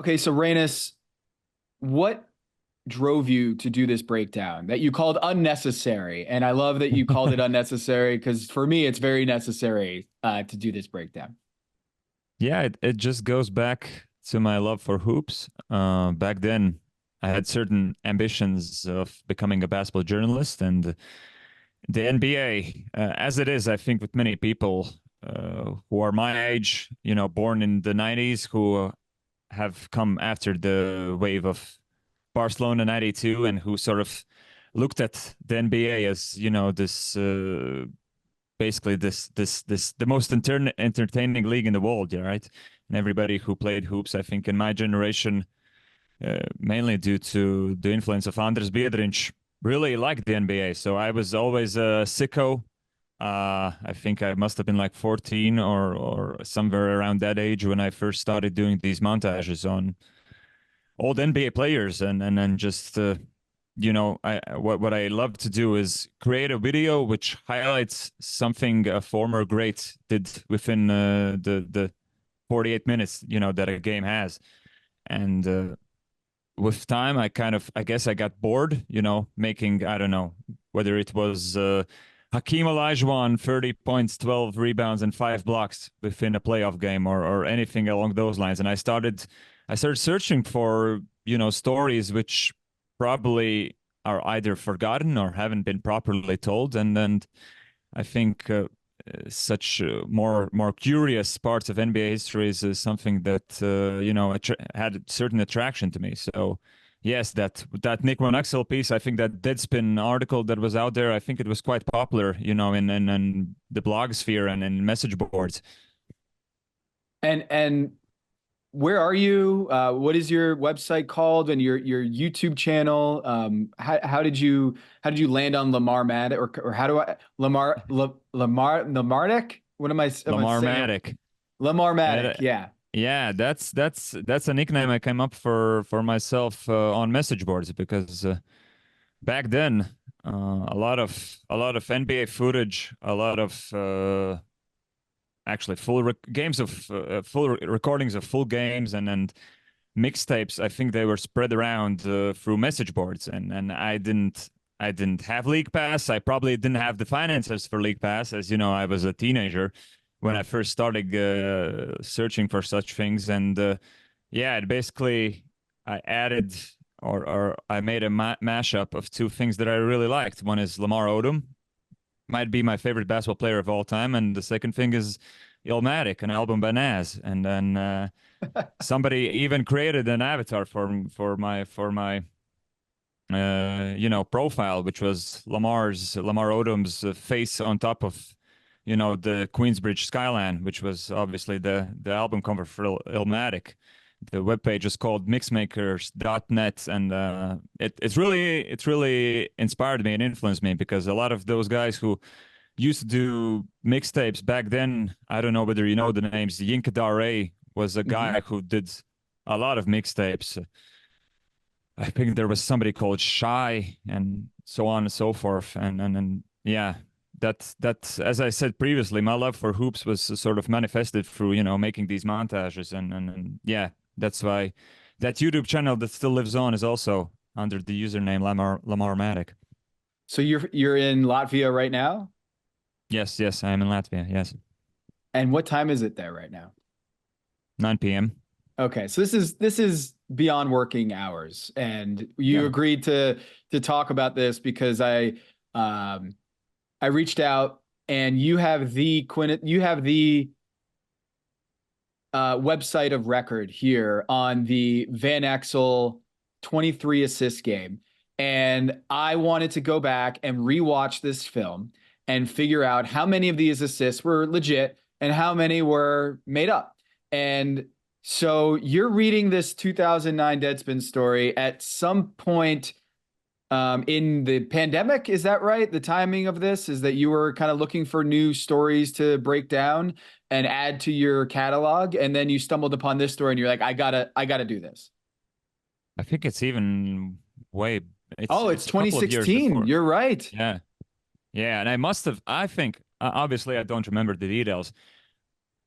Okay, so Reinis, what drove you to do this breakdown that you called unnecessary? And I love that you called it unnecessary because for me, it's very necessary to do this breakdown. Yeah, it just goes back to my love for hoops. Back then, I had certain ambitions of becoming a basketball journalist, and the NBA, as it is, I think, with many people who are my age, born in the 90s, who have come after the wave of Barcelona 92 and who sort of looked at the NBA as, this basically this the most entertaining league in the world, yeah, right? And everybody who played hoops, I think, in my generation, mainly due to the influence of Andres Biedrins, really liked the NBA. So I was always a sicko. I think I must have been like 14 or somewhere around that age when I first started doing these montages on old NBA players and then just I what I love to do is create a video which highlights something a former great did within the 48 minutes that a game has. And with time, I guess I got bored, making, I don't know, whether it was Hakeem Olajuwon, 30 points, 12 rebounds, and 5 blocks within a playoff game or anything along those lines. And I started searching for, stories which probably are either forgotten or haven't been properly told. And then I think such more curious parts of NBA history is something that had a certain attraction to me. So yes, that Nick Van Exel piece, I think that Deadspin article that was out there, I think it was quite popular, in the blog sphere and in message boards. And where are you? What is your website called and your YouTube channel? How did you land on LamarMatic or how do I LamarMatic? What am I saying? LamarMatic. LamarMatic, Uh, yeah. yeah, that's a nickname I came up for myself on message boards because back then a lot of NBA footage, a lot of actually full recordings of full games and mixtapes. I think they were spread around through message boards, and I didn't have League Pass. I probably didn't have the finances for League Pass, as you know, I was a teenager when I first started searching for such things. And yeah, it basically I added or I made a mashup of two things that I really liked. One is Lamar Odom, might be my favorite basketball player of all time, and the second thing is Illmatic, an album by Nas. And then somebody even created an avatar for my profile, which was Lamar Odom's face on top of the Queensbridge skyline, which was obviously the album cover for Illmatic. The webpage is called mixmakers.net, and it's really inspired me and influenced me because a lot of those guys who used to do mixtapes back then, I don't know whether you know the names. Yinka Dare was a Mhm. guy who did a lot of mixtapes. I think there was somebody called Shy and so on and so forth. And yeah, that as I said previously, my love for hoops was sort of manifested through, making these montages and yeah, that's why that YouTube channel that still lives on is also under the username LamarMatic. So you're in Latvia right now? Yes, yes, I am in Latvia. Yes. And what time is it there right now? 9 p.m. Okay, so this is beyond working hours, and you Yeah. agreed to talk about this because I reached out and you have the website of record here on the Van Exel 23 assist game, and I wanted to go back and rewatch this film and figure out how many of these assists were legit and how many were made up. And so you're reading this 2009 Deadspin story at some point in the pandemic. Is that right? The timing of this is that you were kind of looking for new stories to break down and add to your catalog, and then you stumbled upon this story, and you're like, I gotta do this. I think it's even way it's Oh, it's it's a couple of years 2016. before. You're right. Yeah. Yeah, and I think obviously I don't remember the details,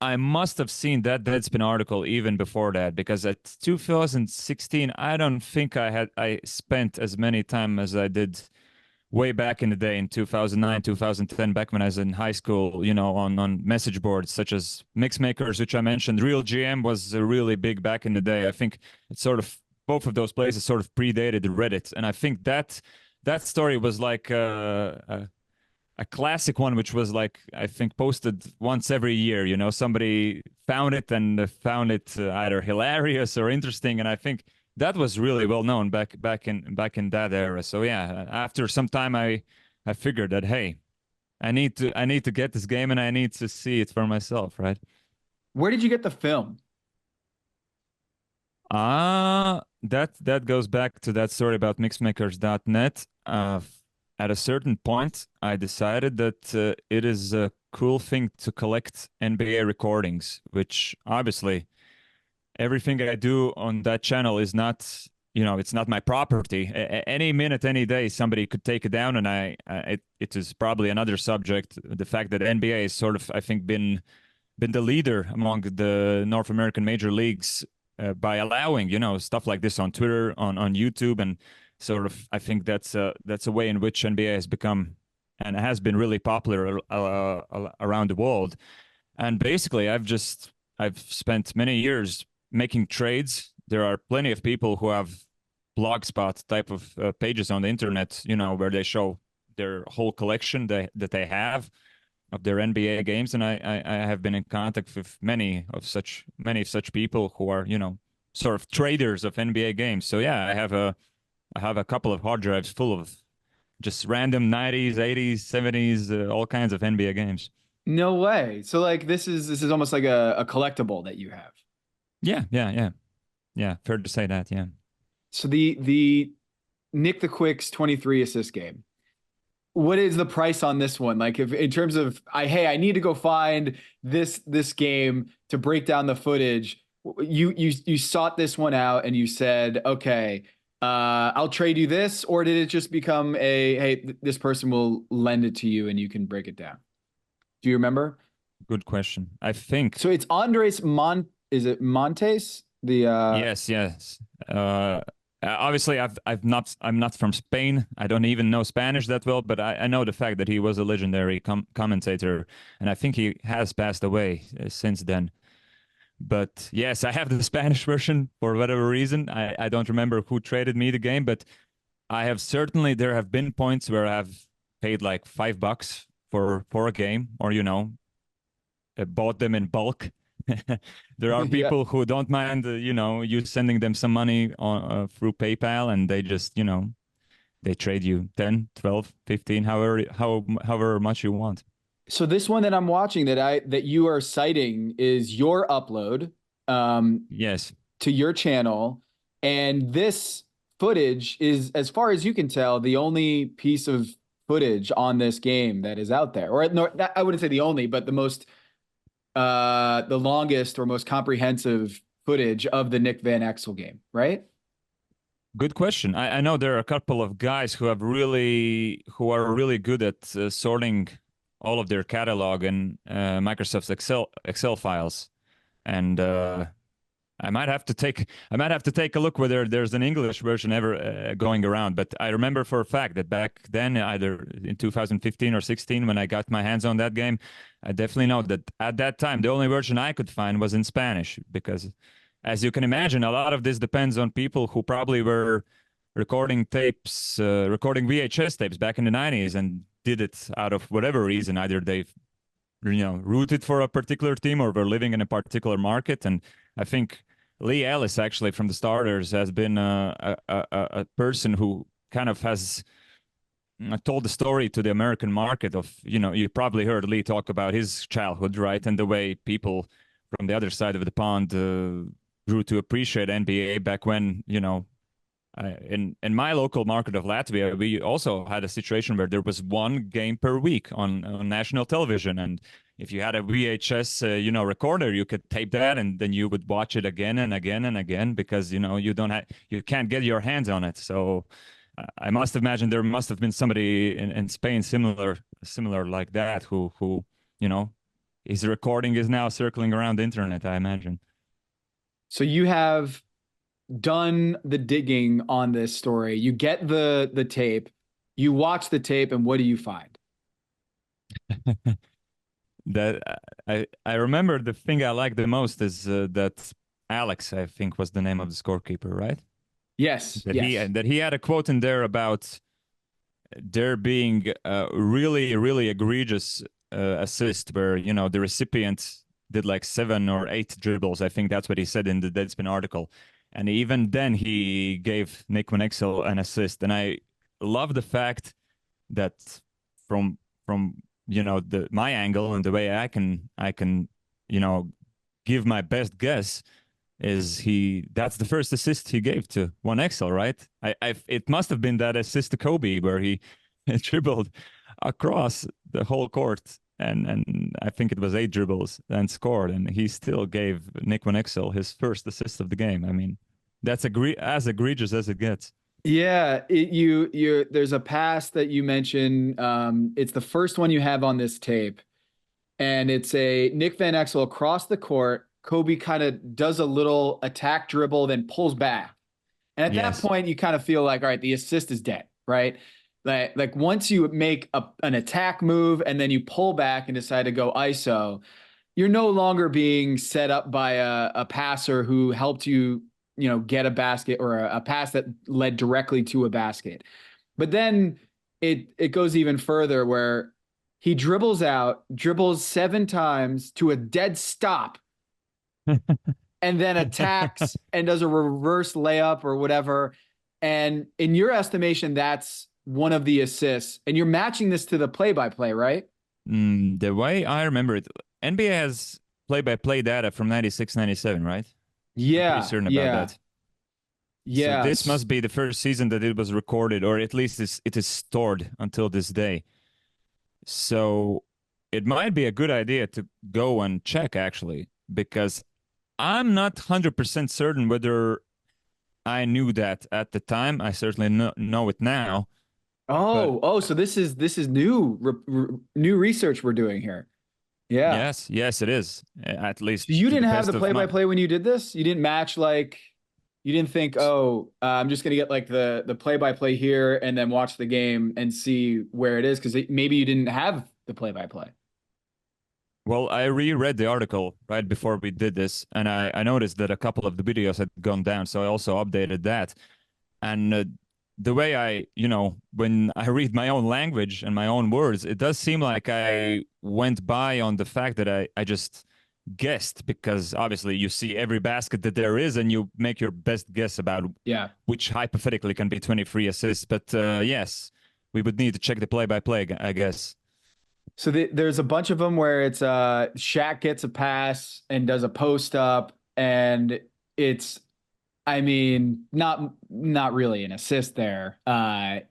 I must have seen that Deadspin article even before that, because at 2016, I don't think I spent as many time as I did way back in the day in 2009, 2010, back when I was in high school, on message boards such as Mixmakers, which I mentioned. Real GM was really big back in the day. I think it's sort of both of those places sort of predated Reddit, and I think that story was like a classic one, which was like I think posted once every year. Somebody found it and found it either hilarious or interesting, and I think that was really well known back in that era. So yeah, after some time, I figured that hey, I need to get this game and I need to see it for myself, right? Where did you get the film? That goes back to that story about mixmakers.net. At a certain point, I decided that it is a cool thing to collect NBA recordings, which obviously everything I do on that channel is not, it's not my property. Any minute, any day, somebody could take it down, and it is probably another subject. The fact that NBA has sort of, I think, been the leader among the North American major leagues by allowing, stuff like this on Twitter, on YouTube, and sort of, I think that's a way in which NBA has become and has been really popular around the world. And basically, I've spent many years making trades. There are plenty of people who have blogspot type of pages on the internet, where they show their whole collection that they have of their NBA games, and I have been in contact with many of such people who are, sort of traders of NBA games. So yeah, I have a couple of hard drives full of just random 90s, 80s, 70s, all kinds of NBA games. No way. So like this is almost like a collectible that you have. Yeah, yeah, yeah. Yeah, fair to say that, yeah. So the Nick the Quick's 23 assist game. What is the price on this one? Like if in terms of I need to go find this game to break down the footage. You sought this one out and you said, okay, I'll trade you this, or did it just become a hey, this person will lend it to you and you can break it down? Do you remember? Good question. I think So it's Andres is it Montes? The yes, yes. Obviously, I'm not from Spain. I don't even know Spanish that well, but I know the fact that he was a legendary commentator, and I think he has passed away since then. But yes, I have the Spanish version for whatever reason. I don't remember who traded me the game, but there have been points where I've paid like $5 for a game, or bought them in bulk. There are yeah. people who don't mind, you sending them some money through PayPal, and they just, they trade you 10, 12, 15, however much you want. So this one that I'm watching that you are citing is your upload Yes. to your channel, and this footage is, as far as you can tell, the only piece of footage on this game that is out there. Or no, I wouldn't say the only, but the longest or most comprehensive footage of the Nick Van Exel game, right? Good question. I know there are a couple of guys who are really good at sorting all of their catalog in Microsoft's Excel files, and I might have to take a look whether there's an English version ever going around. But I remember for a fact that back then, either in 2015 or 16, when I got my hands on that game, I definitely know that at that time the only version I could find was in Spanish, because, as you can imagine, a lot of this depends on people who probably were recording VHS tapes back in the 90s and did it out of whatever reason. Either they've rooted for a particular team or were living in a particular market. And I think Lee Ellis, actually, from the starters, has been a person who kind of has told the story to the American market of, you probably heard Lee talk about his childhood, right? And the way people from the other side of the pond grew to appreciate NBA back when, in my local market of Latvia, we also had a situation where there was one game per week on national television, and if you had a VHS, recorder, you could tape that, and then you would watch it again and again and again, because you can't get your hands on it. So I must imagine there must have been somebody in Spain similar like that who you know his recording is now circling around the internet, I imagine. So you have done the digging on this story. You get the tape, you watch the tape, and what do you find? That I remember the thing I like the most is that Alex, I think, was the name of the scorekeeper, right? Yes, yes. That he had a quote in there about there being a really really egregious assist where the recipient did like 7 or 8 dribbles. I think that's what he said in the Deadspin article, and even then he gave Nick Van Exel an assist. And I love the fact that from the my angle and the way I can give my best guess is that's the first assist he gave to One Excel, right? It must have been that assist to Kobe where he dribbled across the whole court and I think it was 8 dribbles and scored, and he still gave Nick One Excel his first assist of the game. I mean, that's as egregious as it gets. Yeah, there's a pass that you mentioned. It's the first one you have on this tape, and it's a Nick Van Exel across the court. Kobe kind of does a little attack dribble, then pulls back. And at that Yes. point, you kind of feel like, all right, the assist is dead, right? Like once you make an attack move and then you pull back and decide to go ISO, you're no longer being set up by a passer who helped you, get a basket or a pass that led directly to a basket. But then it goes even further where he dribbles 7 times to a dead stop, and then attacks and does a reverse layup or whatever. And in your estimation, that's one of the assists. And you're matching this to the play-by-play, right? The way I remember it, NBA has play-by-play data from 96, 97, right? I'm pretty Yeah, certain about yeah, that. So yeah. this must be the first season that it was recorded, or at least it is stored until this day. So it might be a good idea to go and check, actually, because I'm not 100% certain whether I knew that at the time. I certainly know it now, but Oh, so this is new research we're doing here. Yeah. yes, yes, it is, at least So you to the didn't have best the of my. play-by-play when you did this? You didn't match like you didn't think, oh, I'm just gonna get like the play-by-play here and then watch the game and see where it is because maybe you didn't have the play-by-play. Well, I reread the article right before we did this, and I noticed that a couple of the videos had gone down, so I also updated that. And the way when I read my own language and my own words, it does seem like I went by on the fact that I just guessed, because obviously you see every basket that there is and you make your best guess about Yeah. which hypothetically can be 23 assists. But yes, we would need to check the play-by-play, I guess. So there's a bunch of them where it's Shaq gets a pass and does a post up, and it's, I mean, not really an assist there.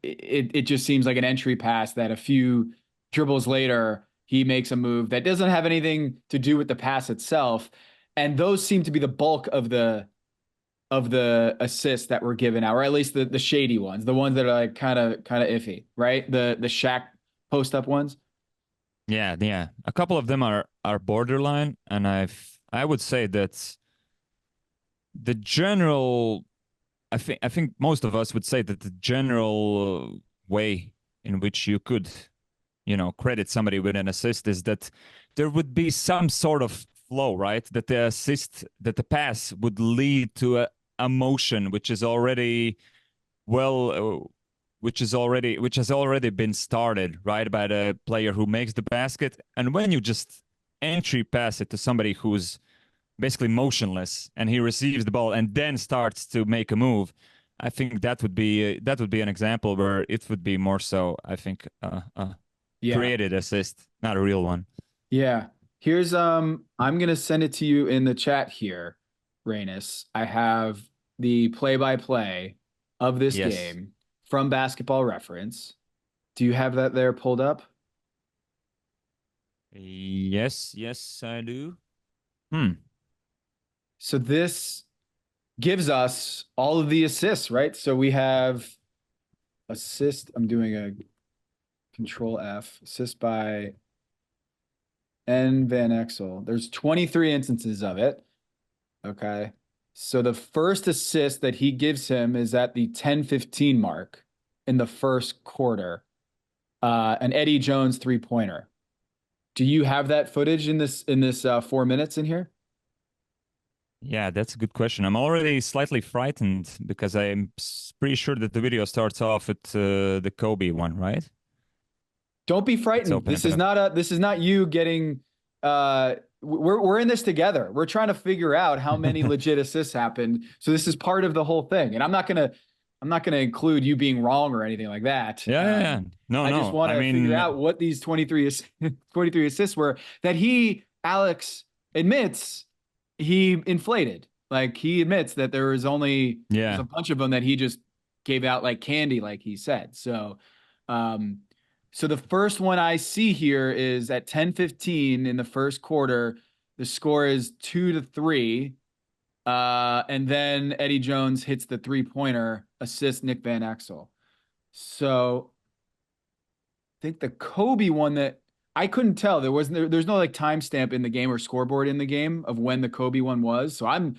It just seems like an entry pass that a few dribbles later he makes a move that doesn't have anything to do with the pass itself, and those seem to be the bulk of the assists that were given out, or at least the shady ones, the ones that are like kind of iffy, right? The Shaq post up ones. Yeah, yeah. A couple of them are borderline, and I would say that the general I think most of us would say that the general way in which you could, credit somebody with an assist is that there would be some sort of flow, right? That the pass would lead to a motion which is already well, which has already been started, right, by the player who makes the basket. And when you just entry pass it to somebody who's basically motionless and he receives the ball and then starts to make a move, I think that would be an example where it would be more so, I think, Yeah. created assist, not a real one. Yeah. Here's I'm gonna send it to you in the chat here, Reinis. I have the play-by-play of this Yes. game from Basketball Reference. Do you have that there pulled up? Yes, yes, I do. Hmm. So this gives us all of the assists, right? So we have assist. I'm doing a control F, assist by and Van Exel. There's 23 instances of it. Okay. So the first assist that he gives him is at the 10:15 mark in the first quarter. An Eddie Jones three-pointer. Do you have that footage in this 4 minutes in here? Yeah, that's a good question. I'm already slightly frightened because I'm pretty sure that the video starts off with the Kobe one, right? Don't be Let's frightened. open it up. This is not you getting we're in this together. We're trying to figure out how many legit assists happened. So this is part of the whole thing. And I'm not gonna include you being wrong or anything like that. Yeah, yeah, yeah. No, I just no. want I to figure mean, out what these 23 assists were that Alex admits he inflated. Like he admits that there's a yeah. bunch of them that he just gave out like candy, like he said. Um, so the first one I see here is at 10:15 in the first quarter. The score is 2-3. And then Eddie Jones hits the three-pointer, assist Nick Van Exel. So I think the Kobe one that I couldn't tell. There's no like timestamp in the game or scoreboard in the game of when the Kobe one was. So I'm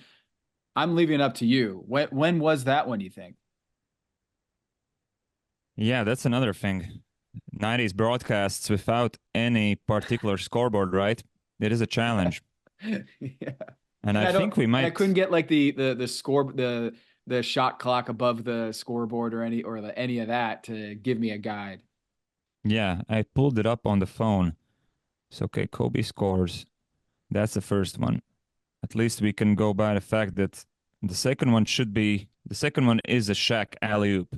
leaving it up to you. When was that one, you think? Yeah, that's another thing. 90s broadcasts without any particular scoreboard, right? It is a challenge. Yeah. And I I don't think we and I couldn't might, get like the score the shot clock above the scoreboard or any of that to give me a guide. yeah, I pulled it up on the phone. So, okay, Kobe scores. That's the first one. At least we can go by the fact that the second one is a Shaq alley-oop.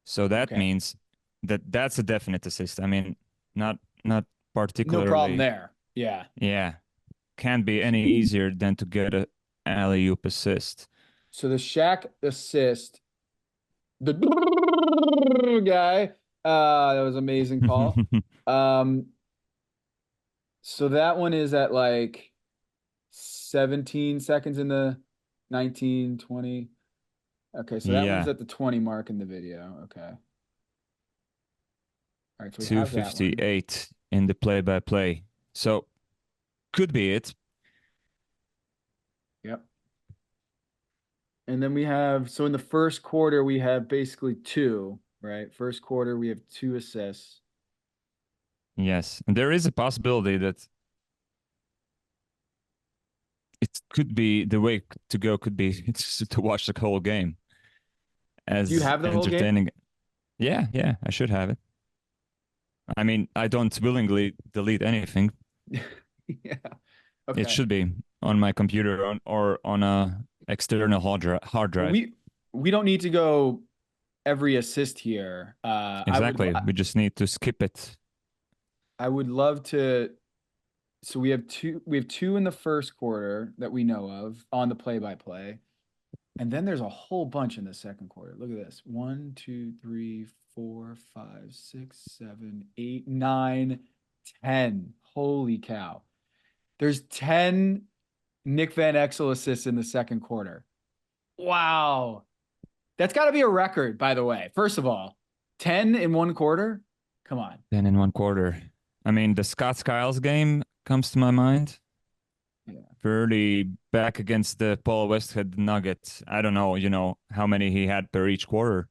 So that Okay. means that that's a definite assist. I mean, not No problem particularly, there. Yeah. yeah, can't be any easier than to get a alley-oop assist. So the Shaq assist, the guy, that was amazing call. Um, so that one is at like 17 seconds in the 19, 20. Okay, so that one's Yeah, at the 20 mark in the video. Okay. All right, so we have that one. 258 in the play-by-play. So could be it. Yep. And then we have, so in the first quarter, we have basically two, right? First quarter, we have two assists. Yes. And there is a possibility that it could be the way to go could be to watch the whole game Do you as have the whole game? entertaining. Yeah, yeah, I should have it. I mean, I don't willingly delete anything. Yeah. It Okay. should be on my computer or on a external hard Well, drive. we don't need to go every assist here. Exactly. We just need to skip it. I would love to. So we have two in the first quarter that we know of on the play-by-play. And then there's a whole bunch in the second quarter. Look at this. 1, 2, 3, 4, 5, 6, 7, 8, 9, 10. Holy cow. There's 10 Nick Van Exel assists in the second quarter. Wow. That's got to be a record, by the way. First of all, 10 in one quarter? Come on. Then in one quarter. I mean, the Scott Skiles game comes to my mind. Yeah. Early back against the Paul Westhead Nuggets. I don't know, how many he had per each quarter.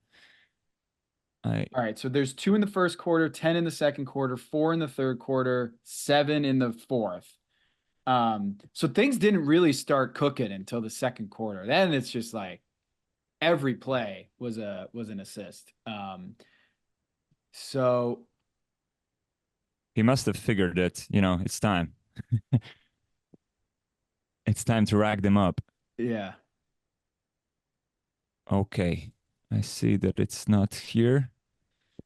I All right. So there's two in the first quarter, 10 in the second quarter, four in the third quarter, seven in the fourth. So things didn't really start cooking until the second quarter. Then it's just like every play was an assist. So He must have figured that, it's time. It's time to rack them up. yeah. Okay. I see that it's not here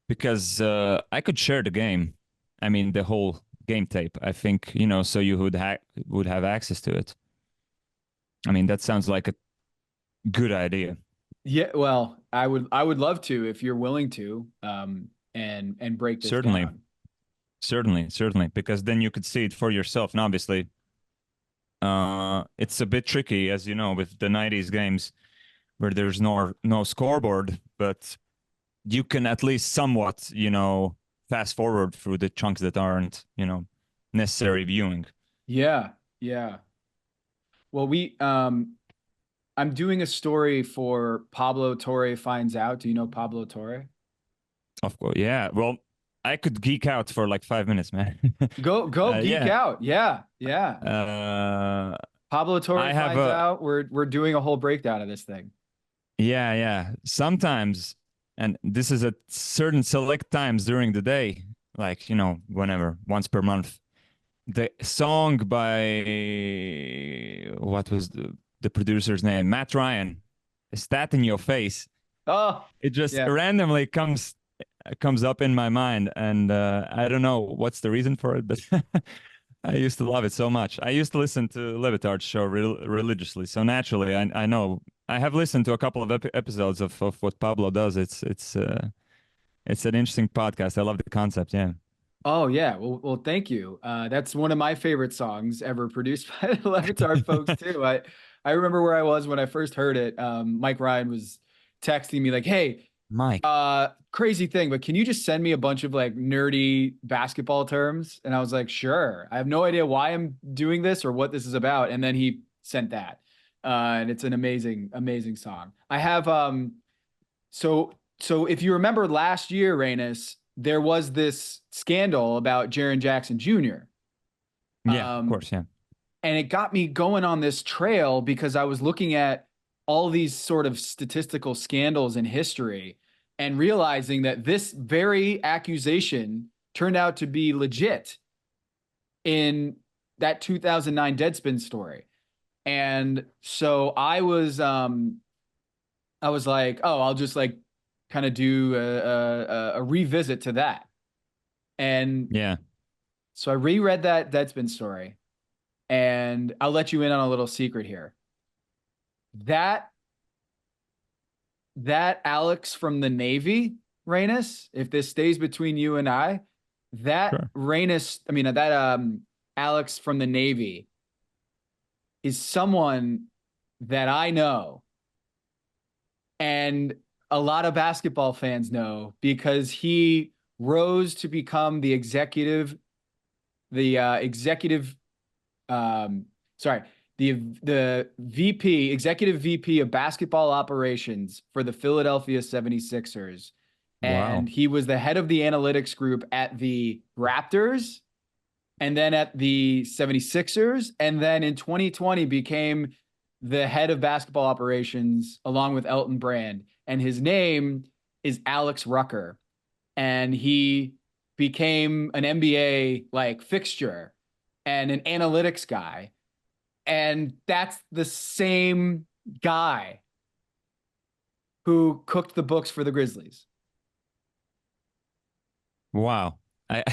because I could share the game. I mean, the whole game tape. I think, so you would have access to it. I mean, that sounds like a good idea. Yeah, well, I would love to if you're willing to and break this Certainly, down. certainly, certainly, because then you could see it for yourself. And obviously, it's a bit tricky, as you know, with the 90s games where there's no scoreboard, but you can at least somewhat, fast forward through the chunks that aren't. necessary viewing. Yeah, yeah. Well, I'm doing a story for Pablo Torre Finds Out. Do you know Pablo Torre? Of course, yeah. Well, I could geek out for like 5 minutes, man. Go geek Yeah. out. Yeah, yeah. Uh, Pablo Torre I have Finds a Out. We're doing a whole breakdown of this thing. Yeah, yeah. Sometimes, and this is at certain select times during the day, like, whenever, once per month. The song by what was the producer's name? Matt Ryan, Stat in Your Face. Oh, It just yeah. randomly comes up in my mind, and I don't know what's the reason for it, but I used to love it so much. I used to listen to Levitard's show religiously, so naturally, I know I have listened to a couple of episodes of what Pablo does. It's an interesting podcast. I love the concept. Yeah, Oh yeah. Well, thank you. That's one of my favorite songs ever produced by the Levitard folks too. I remember where I was when I first heard it. Mike Ryan was texting me like, "Hey, Mike. crazy thing, but can you just send me a bunch of like nerdy basketball terms?" And I was like, "Sure." I have no idea why I'm doing this or what this is about. And then he sent that, and it's an amazing, amazing song. I have so if you remember last year, Reinis, there was this scandal about Jaren Jackson Jr. Yeah, of Um, course. Yeah. and it got me going on this trail because I was looking at all these sort of statistical scandals in history and realizing that this very accusation turned out to be legit in that 2009 Deadspin story. And so I was like, oh, I'll just like kind of do a revisit to that. And Yeah. so I reread that Deadspin story, and I'll let you in on a little secret here. That that Alex from the Navy, Reynis, if this stays between you and I, that Sure. Reynis, I mean that Alex from the Navy is someone that I know and a lot of basketball fans know because he rose to become the executive, um, sorry, the VP, executive VP of basketball operations for the Philadelphia 76ers. And Wow. he was the head of the analytics group at the Raptors and then at the 76ers. And then in 2020 became the head of basketball operations along with Elton Brand. And his name is Alex Rucker. And he became an NBA like fixture and an analytics guy. And that's the same guy who cooked the books for the Grizzlies. Wow. I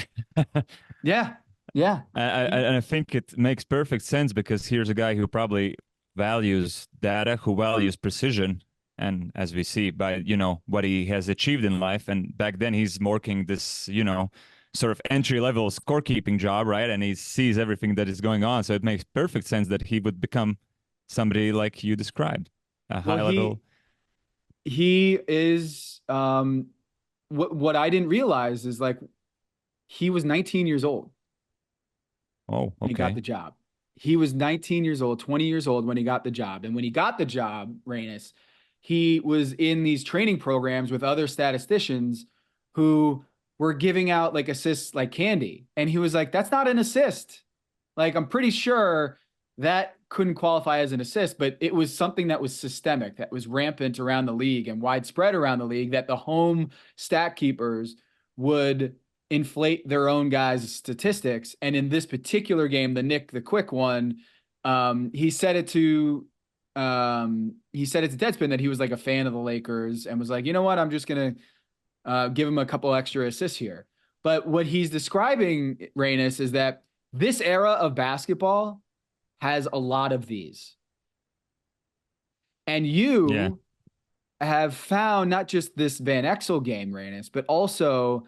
Yeah. Yeah. and I think it makes perfect sense because here's a guy who probably values data, who values precision, and as we see by what he has achieved in life, and back then he's working this sort of entry level scorekeeping job, right? And he sees everything that is going on, so it makes perfect sense that he would become somebody like you described, a Well, high level. he is what I didn't realize is like he was 19 years old Oh, when he got okay. the job. He was 19 years old, 20 years old when he got the job. And when he got the job, Reynis, he was in these training programs with other statisticians who were giving out like assists like candy. And he was like, that's not an assist. Like, I'm pretty sure that couldn't qualify as an assist, but it was something that was systemic, that was rampant around the league and widespread around the league, that the home stat keepers would inflate their own guys' statistics. And in this particular game, the Nick the Quick one, he said it to Deadspin that he was like a fan of the Lakers and was like, you know what, I'm just gonna give him a couple extra assists here. But what he's describing, Reynis, is that this era of basketball has a lot of these. And Yeah. you have found not just this Van Exel game, Reynis, but also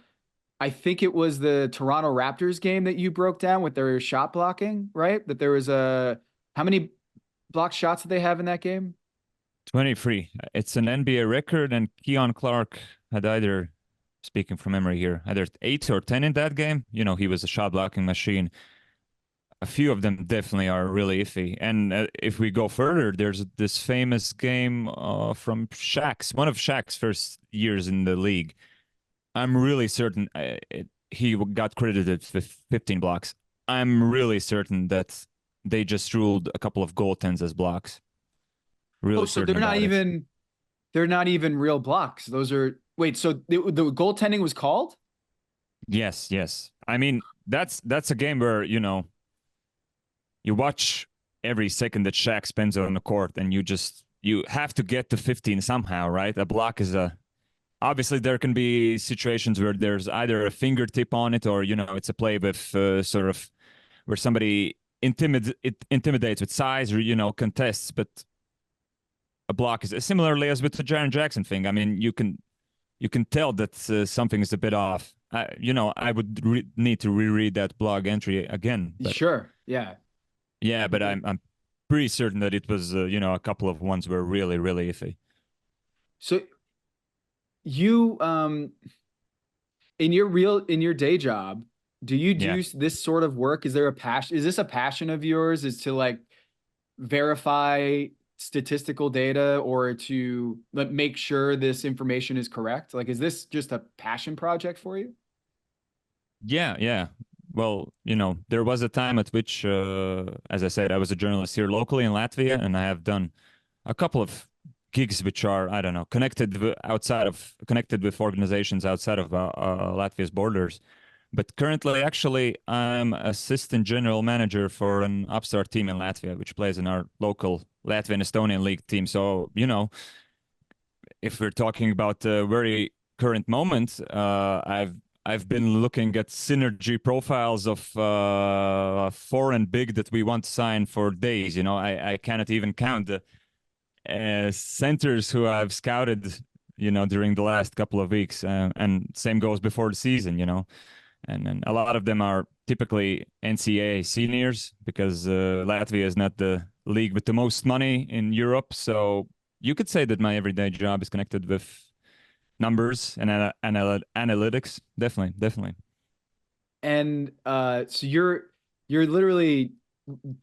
I think it was the Toronto Raptors game that you broke down with their shot blocking, right? That there was how many block shots did they have in that game? 23. It's an NBA record, and Keon Clark had speaking from memory here, either 8 or 10 in that game. He was a shot blocking machine. a few of them definitely are really iffy. And if we go further, there's this famous game from one of Shaq's first years in the league. I'm really certain he got credited with 15 blocks. I'm really certain that they just ruled a couple of goaltends as blocks. Oh, Really so certain about it. they're not even real blocks. Those are wait, so the goaltending was called? Yes, yes. I mean, that's a game where, you watch every second that Shaq spends on the court, and you have to get to 15 somehow, right? A block is a obviously there can be situations where there's either a fingertip on it, or it's a play with sort of where somebody intimidates with size, or contests. But a block is similarly as with the Jaren Jackson thing. I mean, you can tell that something is a bit off. I would need to reread that blog entry again, but Sure. Yeah. yeah, but I'm pretty certain that it was a couple of ones were really really iffy. So you in your day job, do you Yeah. do this sort of work? Is there a passion? Is this a passion of yours? Is to like verify statistical data or to make sure this information is correct? Like, is this just a passion project for you? Yeah, yeah. Well, there was a time at which, as I said, I was a journalist here locally in Latvia, and I have done a couple of gigs which are, I don't know, connected with organizations outside of Latvia's borders. But currently, actually, I'm assistant general manager for an upstart team in Latvia, which plays in our local Latvian Estonian league team. So, if we're talking about a very current moment, I've been looking at synergy profiles of foreign big that we want to sign for days. I cannot even count the centers who I've scouted, during the last couple of weeks, and same goes before the season. And a lot of them are typically NCAA seniors because Latvia is not the league with the most money in Europe. So you could say that my everyday job is connected with numbers and analytics. Definitely, definitely. And so you're literally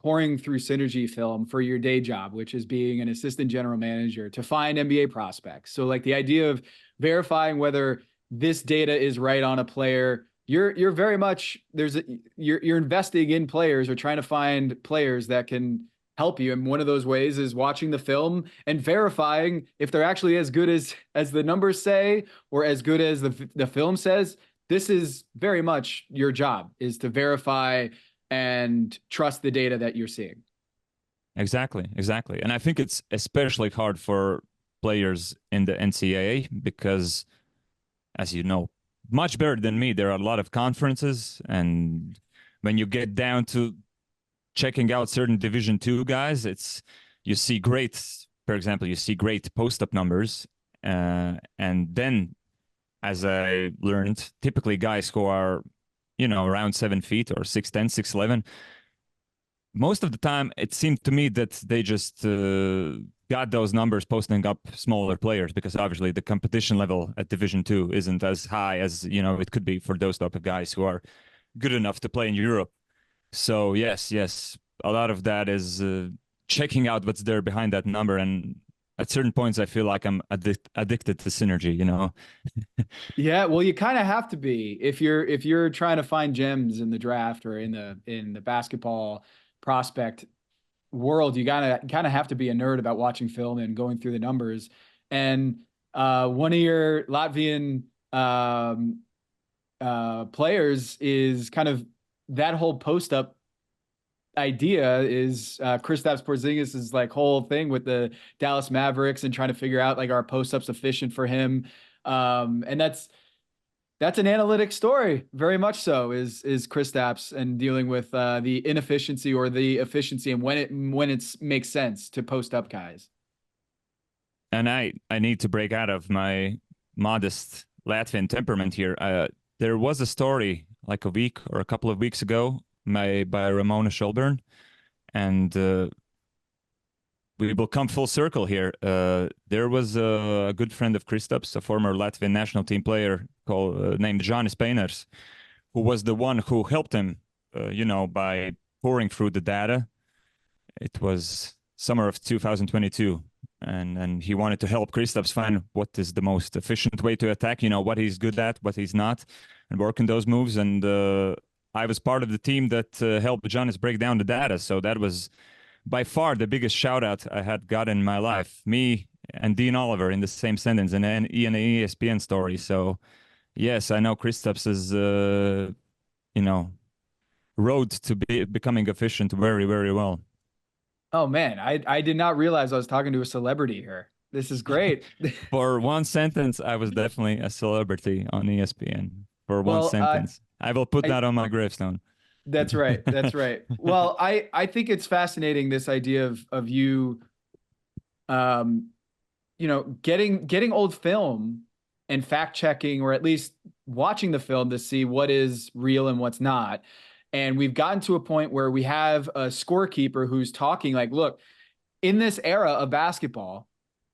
pouring through synergy film for your day job, which is being an assistant general manager to find NBA prospects. So like the idea of verifying whether this data is right on a player, you're very much you're investing in players or trying to find players that can help you. And one of those ways is watching the film and verifying if they're actually as good as the numbers say or as good as the film says. This is very much your job, is to verify and trust the data that you're seeing. Exactly, exactly. And I think it's especially hard for players in the NCAA because, as you know, much better than me, there are a lot of conferences, and when you get down to checking out certain Division Two guys, you see great, for example, you see great post-up numbers, and then, as I learned, typically guys who are, around 7 feet or 6'10", 6'11", most of the time it seemed to me that they just got those numbers posting up smaller players because obviously the competition level at Division Two isn't as high as it could be for those type of guys who are good enough to play in Europe. So yes, yes, a lot of that is checking out what's there behind that number, and at certain points I feel like I'm addicted to synergy. Yeah, well, you kind of have to be if you're trying to find gems in the draft or in the basketball prospect world. You gotta kind of have to be a nerd about watching film and going through the numbers. And one of your Latvian players is kind of that whole post up idea is Kristaps Porzingis' like whole thing with the Dallas Mavericks and trying to figure out like are post ups efficient for him. And that's an analytic story, very much so. Is Kristaps and dealing with the inefficiency or the efficiency and when it makes sense to post up guys. And I need to break out of my modest Latvian temperament here. There was a story like a week or a couple of weeks ago by Ramona Shelburne, and we will come full circle here. There was a good friend of Kristaps, a former Latvian national team player named Jānis Peiners, who was the one who helped him, by pouring through the data. It was summer of 2022, and he wanted to help Kristaps find what is the most efficient way to attack, what he's good at, what he's not, and work in those moves. And I was part of the team that helped Giannis break down the data. So that was by far the biggest shout out I had got in my life. Me and Dean Oliver in the same sentence, and an ESPN story. So yes, I know Kristaps is, road to becoming efficient very, very well. Oh man, I did not realize I was talking to a celebrity here. This is great. For one sentence, I was definitely a celebrity on ESPN. For one Well, sentence. I will put I that on my gravestone. that's right. That's right. Well, I think it's fascinating, this idea of you um getting old film and fact checking, or at least watching the film to see what is real and what's not. And we've gotten to a point where we have a scorekeeper who's talking like, look, in this era of basketball,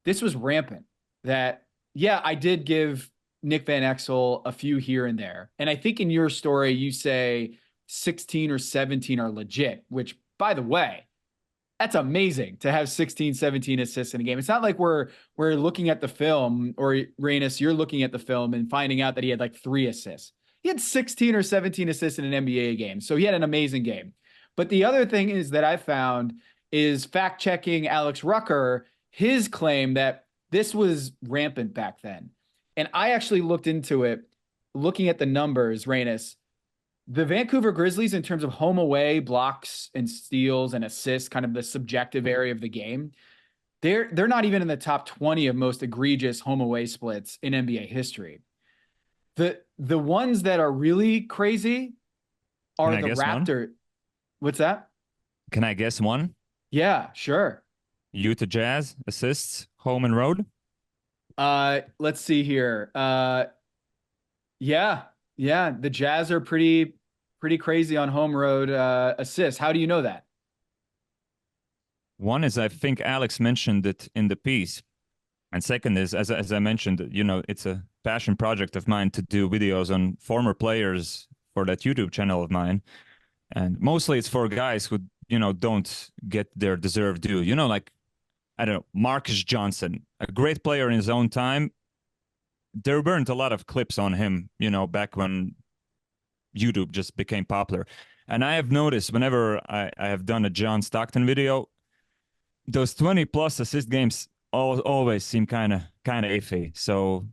this was rampant. That, yeah, I did give Nick Van Exel a few here and there. And I think in your story, you say 16 or 17 are legit, which, by the way, that's amazing to have 16, 17 assists in a game. It's not like we're looking at the film, or Reinis, you're looking at the film and finding out that he had like 3 assists. He had 16 or 17 assists in an NBA game. So he had an amazing game. But the other thing is that I found is fact checking Alex Rucker, his claim that this was rampant back then. And I actually looked into it, looking at the numbers, Reinis. The Vancouver Grizzlies, in terms of home away blocks and steals and assists, kind of the subjective area of the game, they're not even in the top 20 of most egregious home away splits in NBA history. The ones that are really crazy are the Raptor. One? What's that? Can I guess one? Yeah, sure. Utah Jazz assists home and road. Let's see here. Yeah, the Jazz are pretty crazy on home road assists. How do you know that? One is, I think Alex mentioned it in the piece. And second is, as I mentioned, it's a passion project of mine to do videos on former players for that YouTube channel of mine. And mostly it's for guys who, don't get their deserved due. Like, I don't know, Marcus Johnson, a great player in his own time. There weren't a lot of clips on him, back when YouTube just became popular. And I have noticed whenever I have done a John Stockton video, those 20 plus assist games always seem kind of iffy. So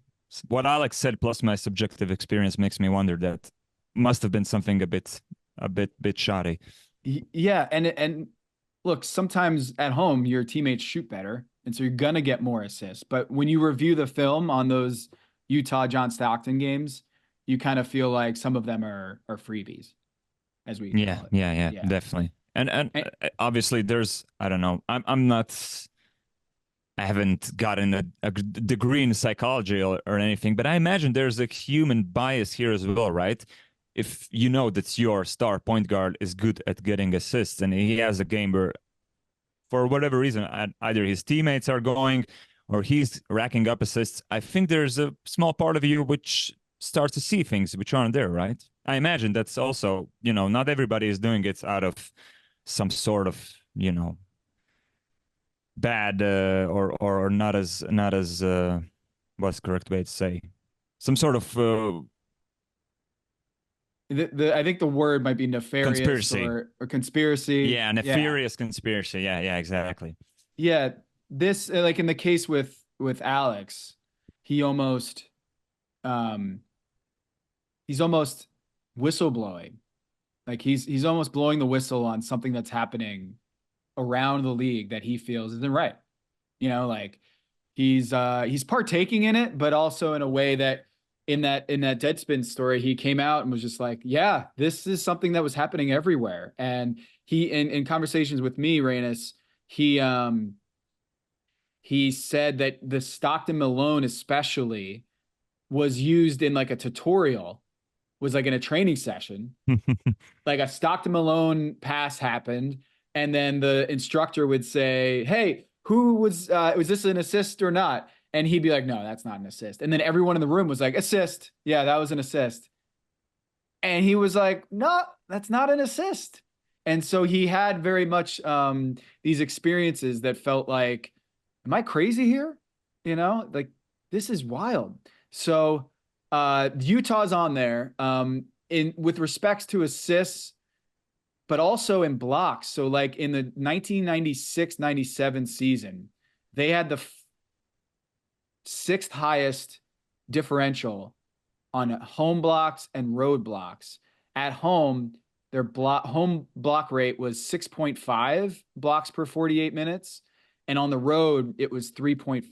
what Alex said plus my subjective experience makes me wonder that must have been something a bit shoddy. Yeah, and look, sometimes at home your teammates shoot better, and so you're gonna get more assists. But when you review the film on those Utah John Stockton games, you kind of feel like some of them are freebies, as we call it. Yeah, definitely. And obviously there's, I don't know, I haven't gotten a degree in psychology or anything, but I imagine there's a human bias here as well, right? If you know that your star point guard is good at getting assists and he has a game where, for whatever reason, either his teammates are going or he's racking up assists, I think there's a small part of you which starts to see things which aren't there, right? I imagine that's also, not everybody is doing it out of some sort of, bad or not as what's the correct way to say, some sort of I think the word might be nefarious conspiracy or conspiracy. Yeah, nefarious conspiracy. Yeah, exactly. Yeah, this like in the case with Alex, he almost he's almost whistleblowing. Like he's almost blowing the whistle on something that's happening around the league that he feels isn't right. Like he's partaking in it, but also in a way that in that Deadspin story, he came out and was just like, yeah, this is something that was happening everywhere. And he, in conversations with me, Reinis, he said that the Stockton Malone especially was used in like a tutorial, was like in a training session, like a Stockton Malone pass happened. And then the instructor would say, hey, who was this an assist or not? And he'd be like, no, that's not an assist. And then everyone in the room was like, assist. Yeah, that was an assist. And he was like, no, that's not an assist. And so he had very much these experiences that felt like, am I crazy here? Like this is wild. So Utah's on there in with respects to assists, but also in blocks. So like in the 1996-97 season, they had the sixth highest differential on home blocks and road blocks. At home, their home block rate was 6.5 blocks per 48 minutes. And on the road, it was 3.4,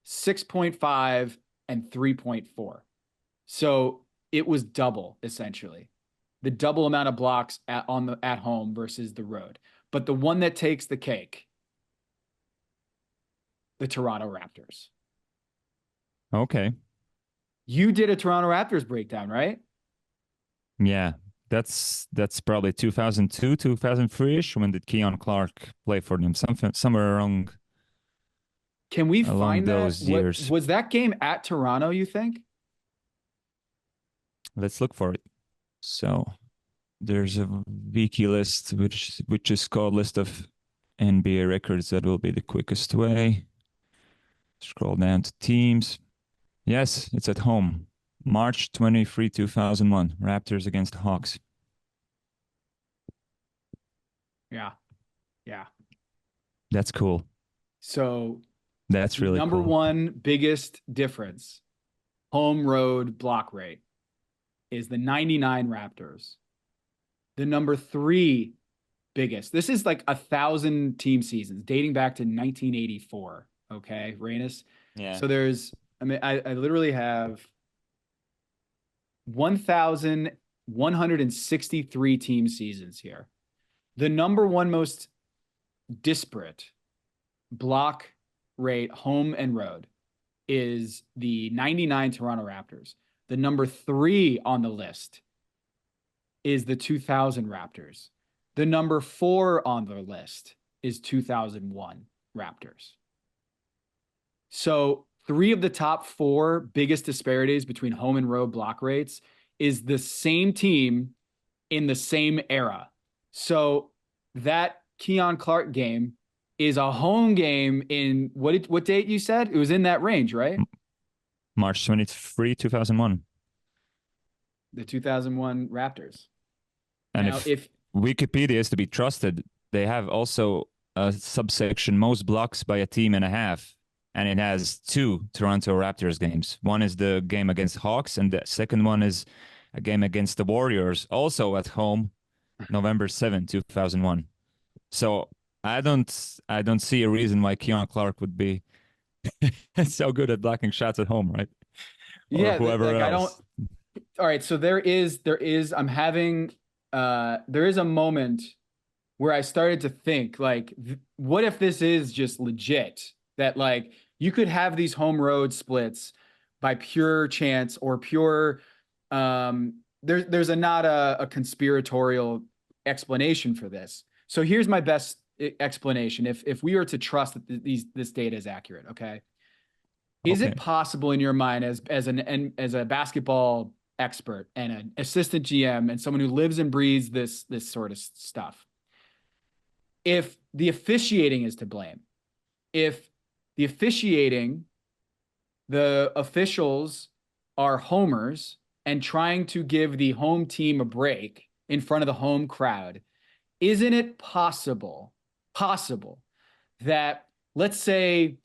6.5 and 3.4. So it was double, essentially. The double amount of blocks at home versus the road. But the one that takes the cake, the Toronto Raptors. Okay. You did a Toronto Raptors breakdown, right? Yeah. That's probably 2002, 2003-ish. When did Keon Clark play for them? Somewhere Can we along find that? those What years. was that game at Toronto, you think? Let's look for it. So there's a wiki list which is called list of NBA records. That will be the quickest way. Scroll down to teams. Yes, it's at home. March 23, 2001. Raptors against Hawks. Yeah. Yeah. That's cool. So That's the really number cool. one biggest difference, home road block rate, is the 99 Raptors. The number three biggest, this is like 1,000 team seasons dating back to 1984. Okay, Reinis. Yeah. So I literally have 1,163 team seasons here. The number one most disparate block rate, home and road, is the 99 Toronto Raptors. The number three on the list is the 2000 Raptors. The number four on the list is 2001 Raptors. So three of the top four biggest disparities between home and road block rates is the same team in the same era. So that Keon Clark game is a home game in what date you said? It was in that range, right? March 23, 2001. The 2001 Raptors. And Now, if if Wikipedia is to be trusted, they have also a subsection most blocks by a team and a half. And it has two Toronto Raptors games. One is the game against Hawks, and the second one is a game against the Warriors, also at home, November 7, 2001. So I don't see a reason why Keon Clark would be so good at blocking shots at home, right? Or yeah, whoever like I don't. else. All right, so there is I'm having there is a moment where I started to think like, what if this is just legit? That like you could have these home road splits by pure chance or pure there's not a conspiratorial explanation for this. So here's my best explanation. If we were to trust that this data is accurate, okay? Is Okay. it possible in your mind as a basketball expert and an assistant GM and someone who lives and breathes this sort of stuff, if the officiating is to blame, if the officiating, the officials are homers and trying to give the home team a break in front of the home crowd, isn't it possible that, let's say,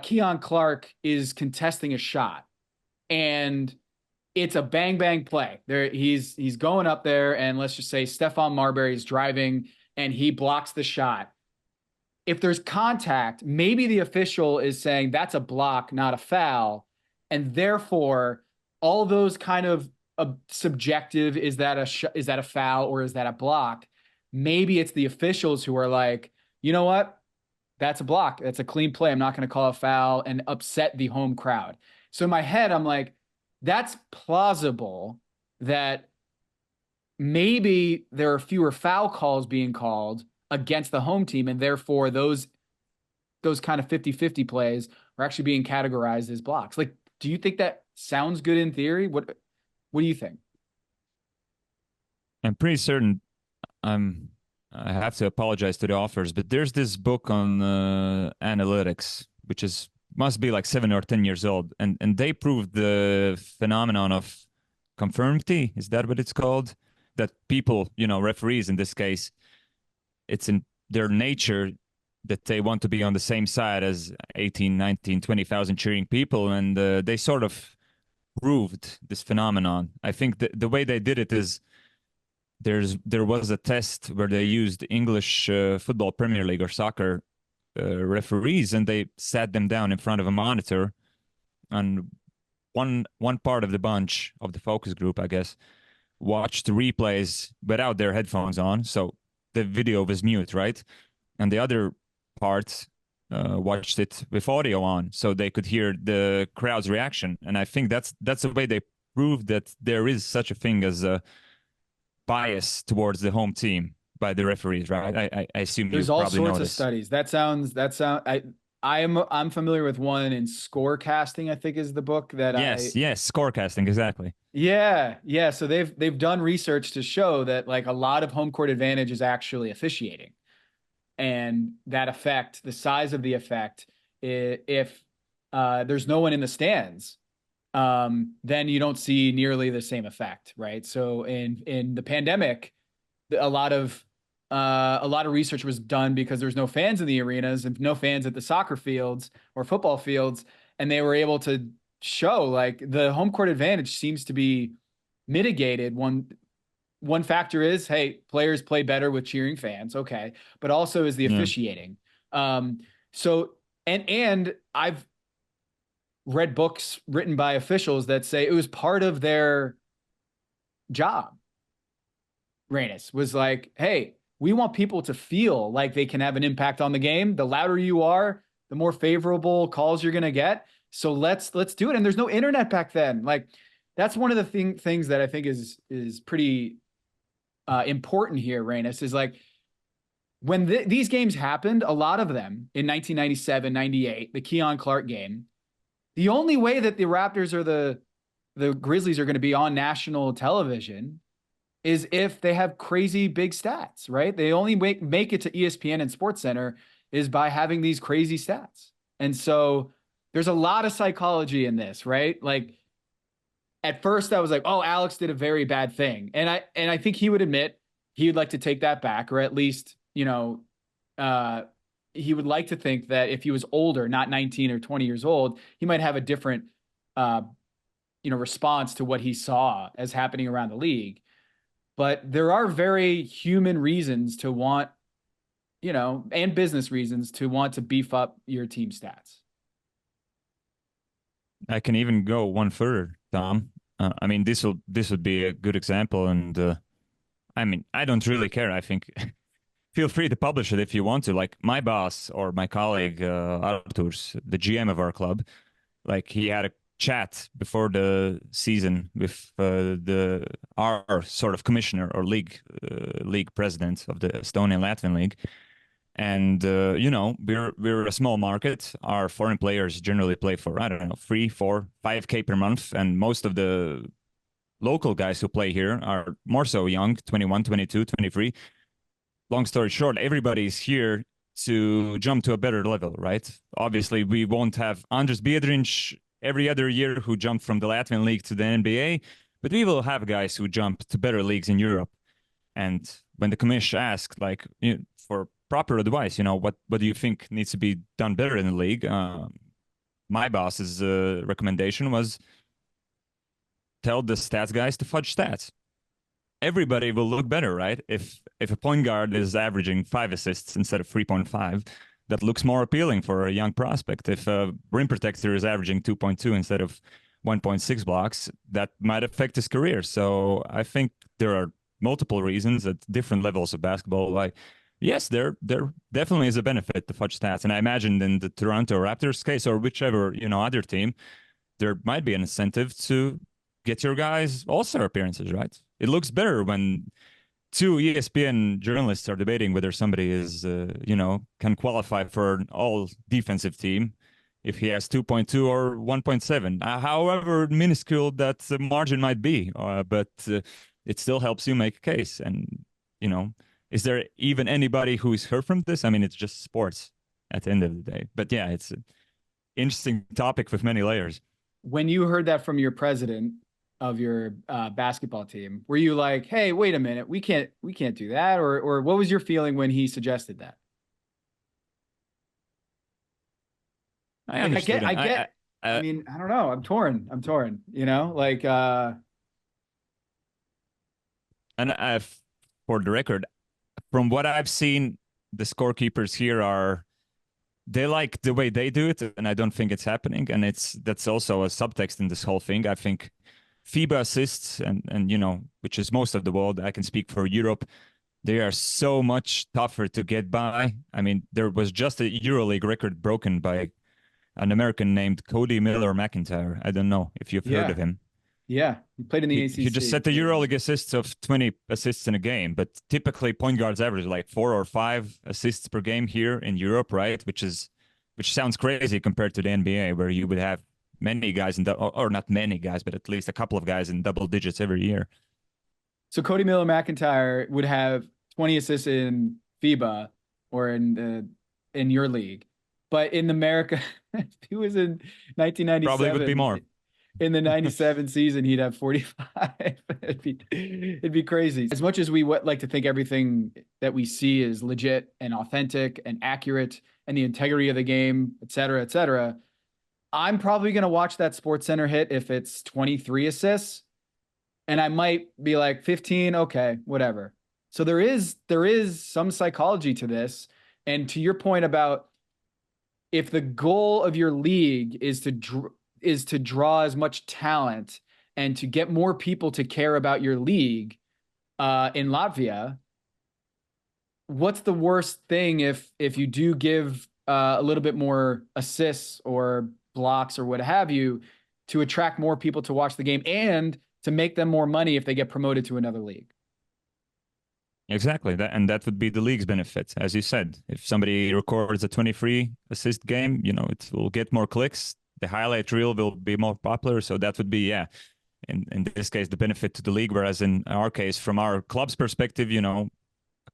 Keon Clark is contesting a shot and it's a bang bang play. He's going up there, and let's just say Stephon Marbury is driving and he blocks the shot. If there's contact, maybe the official is saying that's a block, not a foul, and therefore all those kind of subjective, is that a foul or is that a block? Maybe it's the officials who are like, you know what? That's a block. That's a clean play. I'm not going to call a foul and upset the home crowd. So in my head, I'm like, that's plausible that maybe there are fewer foul calls being called against the home team, and therefore those kind of 50-50 plays are actually being categorized as blocks. Like, do you think that sounds good in theory? What do you think? I'm pretty certain I'm I have to apologize to the authors, but there's this book on analytics, which is must be like 7 or 10 years old, and they proved the phenomenon of conformity. Is that what it's called? That people, referees in this case, it's in their nature that they want to be on the same side as 18, 19, 20,000 cheering people, and they sort of proved this phenomenon. I think the way they did it is there was a test where they used English football Premier League or soccer referees, and they sat them down in front of a monitor, and one part of the bunch of the focus group, I guess, watched the replays without their headphones on, so the video was mute, right? And the other part watched it with audio on, so they could hear the crowd's reaction. And I think that's the way they proved that there is such a thing as a bias towards the home team by the referees, right? I assume you There's all probably know sorts of this. studies. I'm familiar with one in Scorecasting, I think is the book that Yes, scorecasting, exactly. yeah. So they've done research to show that like a lot of home court advantage is actually officiating. And that effect, the size of the effect, if there's no one in the stands, then you don't see nearly the same effect, right? So in the pandemic, a lot of research was done because there's no fans in the arenas and no fans at the soccer fields or football fields, and they were able to show like the home court advantage seems to be mitigated. One factor is, hey, players play better with cheering fans, okay, but also is the Yeah. officiating. So and I've read books written by officials that say it was part of their job. Reinis was like, hey, we want people to feel like they can have an impact on the game. The louder you are, the more favorable calls you're going to get. So let's do it. And there's no internet back then. Like that's one of the things that I think is pretty important here, Reinis, is like when these games happened, a lot of them in 1997, 98, the Keon Clark game, the only way that the Raptors or the Grizzlies are going to be on national television is if they have crazy big stats, right? They only make it to ESPN and SportsCenter is by having these crazy stats. And so there's a lot of psychology in this, right? Like at first I was like, oh, Alex did a very bad thing. And I think he would admit he would like to take that back, or at least, he would like to think that if he was older, not 19 or 20 years old, he might have a different, response to what he saw as happening around the league. But there are very human reasons to want, and business reasons to want to beef up your team stats. I can even go one further, Tom. I mean, this would be a good example, and I mean, I don't really care. I think feel free to publish it if you want to. Like my boss or my colleague Arturs, the GM of our club, like he had a chat before the season with our sort of commissioner or league president of the Estonian Latvian League. And we're a small market. Our foreign players generally play for, I don't know, 3, 4, 5K per month, and most of the local guys who play here are more so young, 21, 22, 23. Long story short, everybody's here to jump to a better level, right? Obviously, we won't have Andres Biedrins every other year who jumped from the Latvian league to the NBA, but we will have guys who jump to better leagues in Europe. And when the commission asked, like, for proper advice, what do you think needs to be done better in the league? My boss's recommendation was tell the stats guys to fudge stats. Everybody will look better, right? If a point guard is averaging 5 assists instead of 3.5, that looks more appealing for a young prospect. If a rim protector is averaging 2.2 instead of 1.6 blocks, that might affect his career. So I think there are multiple reasons at different levels of basketball why, yes, there definitely is a benefit to fudge stats. And I imagine in the Toronto Raptors case or whichever, other team, there might be an incentive to get your guys all-star appearances, right? It looks better when two ESPN journalists are debating whether somebody is, can qualify for an all-defensive team if he has 2.2 or 1.7, however minuscule that margin might be. But it still helps you make a case. And, is there even anybody who is hurt from this? I mean, it's just sports at the end of the day. But yeah, it's an interesting topic with many layers. When you heard that from your president of your basketball team, were you like, "Hey, wait a minute, we can't do that," or what was your feeling when he suggested that? I Like, understood him. I mean, I don't know. I'm torn. You know, like, and for the record, from what I've seen, the scorekeepers here are they like the way they do it, and I don't think it's happening. And that's also a subtext in this whole thing. I think FIBA assists and which is most of the world. I can speak for Europe. They are so much tougher to get by. I mean, there was just a EuroLeague record broken by an American named Cody Miller-McIntyre. I don't know if you've heard yeah, of him. yeah. You played in the He just ACC. set the EuroLeague assists of 20 assists in a game, but typically point guards average like 4 or 5 assists per game here in Europe, right? Which sounds crazy compared to the NBA, where you would have many guys or not many guys, but at least a couple of guys in double digits every year. So Cody Miller-McIntyre would have 20 assists in FIBA or in your league, but in America, he was in 1997. Probably would be more. In the 97 season, he'd have 45. It'd be crazy. As much as we like to think everything that we see is legit and authentic and accurate and the integrity of the game, et cetera, I'm probably going to watch that SportsCenter hit if it's 23 assists, and I might be like 15. Okay, whatever. So there is some psychology to this. And to your point about if the goal of your league is to draw as much talent and to get more people to care about your league in Latvia, what's the worst thing if you do give a little bit more assists or blocks or what have you to attract more people to watch the game and to make them more money if they get promoted to another league? Exactly. That would be the league's benefit. As you said, if somebody records a 23 assist game, it will get more clicks. The highlight reel will be more popular. So that would be, yeah, in this case, the benefit to the league. Whereas in our case, from our club's perspective, a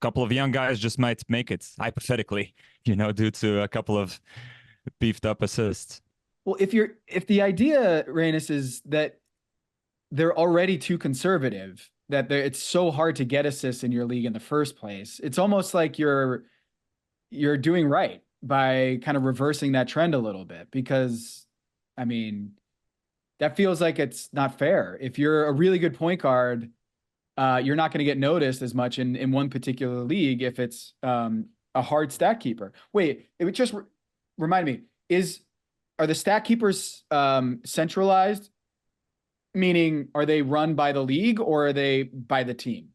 couple of young guys just might make it, hypothetically, due to a couple of beefed up assists. Well, if the idea, Reinis, is that they're already too conservative, that it's so hard to get assists in your league in the first place, it's almost like you're doing right by kind of reversing that trend a little bit, because I mean, that feels like it's not fair. If you're a really good point guard, you're not going to get noticed as much in one particular league if it's a hard stat keeper. Wait, it would just remind me, are the stat keepers centralized? Meaning, are they run by the league or are they by the team?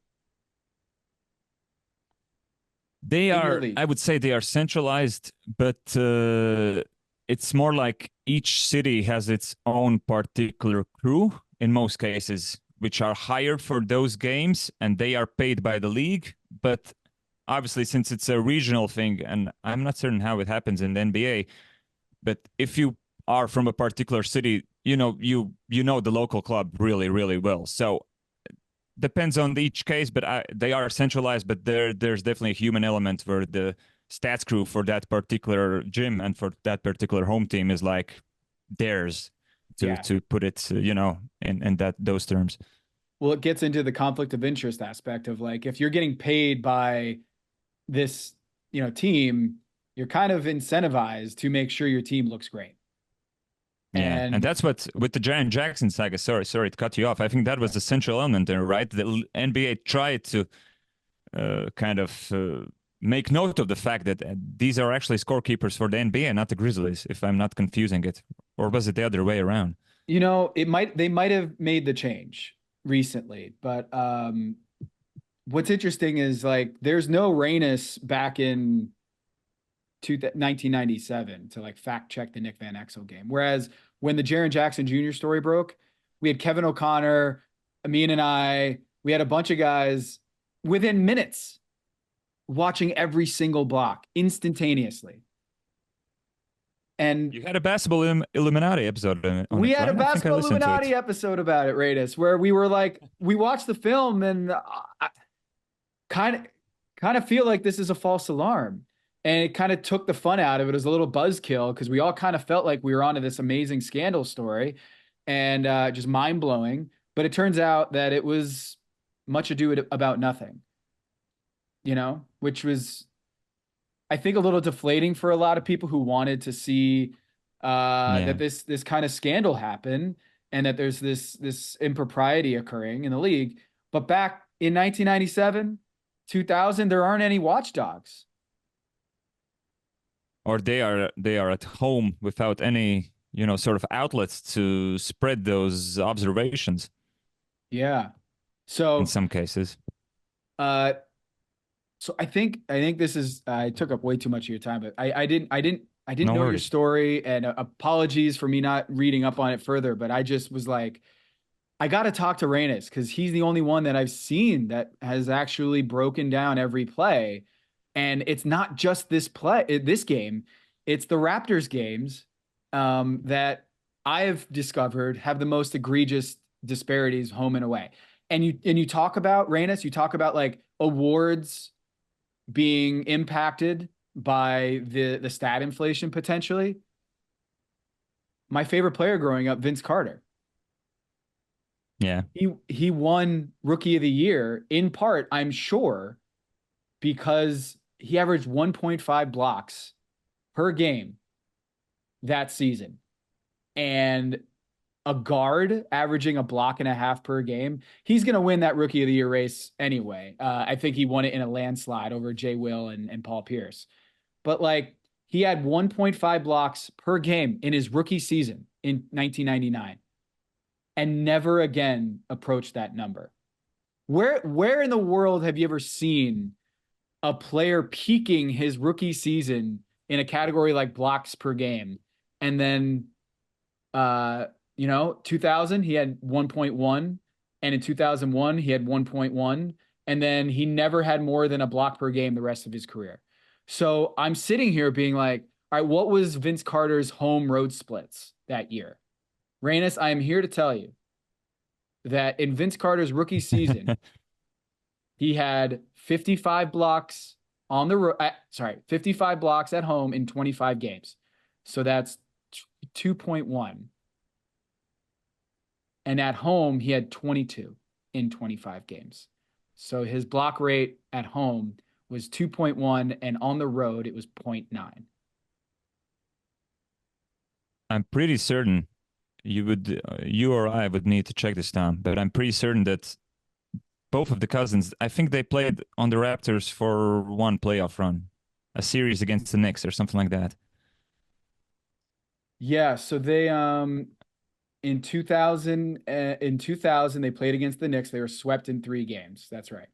They are, I would say they are centralized, but it's more like each city has its own particular crew in most cases, which are hired for those games, and they are paid by the league. But obviously, since it's a regional thing, and I'm not certain how it happens in the NBA, but if you are from a particular city, you know the local club really, really well. So depends on each case, but they are centralized. But there's definitely a human element where the stats crew for that particular gym and for that particular home team is like theirs to put it, in those terms. Well, it gets into the conflict of interest aspect of, like, if you're getting paid by this, team, you're kind of incentivized to make sure your team looks great. Yeah, and that's what with the Jaren Jackson saga. Sorry to cut you off. I think that was the central element there, right? The NBA tried to kind of make note of the fact that these are actually scorekeepers for the NBA, not the Grizzlies, if I'm not confusing it. Or was it the other way around? They might have made the change recently, but what's interesting is, like, there's no Reinis back in 1997 to, like, fact check the Nick Van Exel game. Whereas when the Jaren Jackson Jr. story broke, we had Kevin O'Connor, Amin and we had a bunch of guys within minutes watching every single block instantaneously. And you had a basketball Illuminati episode on it. We had a basketball Illuminati episode about it, Reinis, where we were like, we watched the film and kind of kind of feel like this is a false alarm. And it kind of took the fun out of it. It was a little buzzkill because we all kind of felt like we were onto this amazing scandal story and just mind blowing. But it turns out that it was much ado about nothing, which was, I think, a little deflating for a lot of people who wanted to see that Yeah. this kind of scandal happen and that there's this impropriety occurring in the league. But back in 1997, 2000, there aren't any watchdogs. Or they are at home without any, sort of outlets to spread those observations Yeah. in So, some cases. uh, so I think this is I took up way too much of your time, but I didn't No know your worries. story, and apologies for me not reading up on it further. But I just was like, I got to talk to Reinis because he's the only one that I've seen that has actually broken down every play. And it's not just this game, it's the Raptors games that I have discovered have the most egregious disparities home and away. And you talk about Reinis, you talk about like awards being impacted by the stat inflation potentially. My favorite player growing up, Vince Carter. Yeah. He won Rookie of the Year in part, I'm sure, because he averaged 1.5 blocks per game that season. And a guard averaging a block and a half per game, he's going to win that Rookie of the Year race anyway. I think he won it in a landslide over Jay Will and Paul Pierce. But like he had 1.5 blocks per game in his rookie season in 1999 and never again approached that number. Where in the world have you ever seen a player peaking his rookie season in a category like blocks per game and then 2000 he had 1.1 and in 2001 he had 1.1 and then he never had more than a block per game the rest of his career. So I'm sitting here being like, all right, what was Vince Carter's home road splits that year? Reinis, I am here to tell you that in Vince Carter's rookie season, he had 55 blocks on the road. 55 blocks at home in 25 games. So that's 2.1. And at home, he had 22 in 25 games. So his block rate at home was 2.1, and on the road, it was 0.9. I'm pretty certain you or I would need to check this down, but I'm pretty certain that both of the cousins, I think they played on the Raptors for one playoff run, a series against the Knicks or something like that. Yeah, so they in 2000 they played against the Knicks. They were swept in 3 games. That's right.